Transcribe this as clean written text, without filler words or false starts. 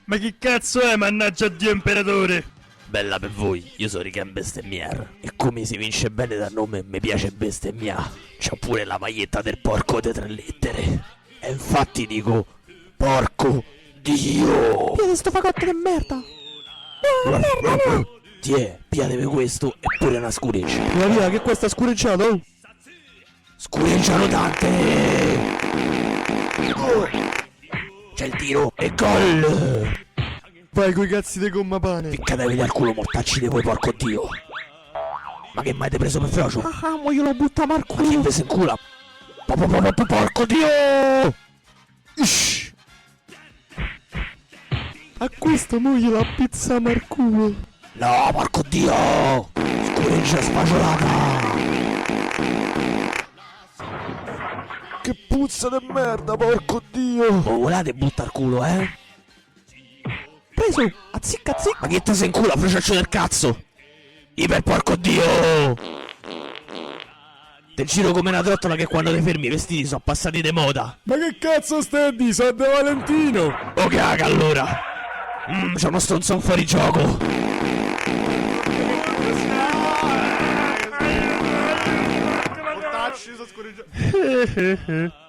Ma che cazzo è, mannaggia Dio imperatore? Bella per voi, io sono Riken bestemmiar. E come si vince bene dal nome, mi piace bestemmiare. C'ho pure la maglietta del porco de 3 lettere. E infatti dico, porco Dio! Piede sto fagotto di merda! Tiè, piatevi questo e pure una scureggia. Via via, che questa è scureggiata, oh! Scureggiano tante! C'è il tiro e gol! Vai coi cazzi di gomma pane! Ficcatevi al culo mortacci di voi, porco Dio! Ma che mai ti preso per frocio? Ah, mo io lo buttiamo al Ma chi culo! invece in culo? Porco Dio! Ish. A questo mo gliela pizziamo al culo! No, porco Dio! Scureggia spaggiolata! Che puzza di merda, porco Dio! Oh, volate butta al culo, eh? Preso! Azzicca azzicca! Ma che te sei in culo, frociaccio del cazzo? Iper porco Dio! Te giro come una trottola che quando ti fermi i vestiti sono passati di moda. Ma che cazzo stai a dire? Sono De Valentino! Oh caga allora! C'è uno stronzone fuori gioco! Mortacci, sono scorreggiato.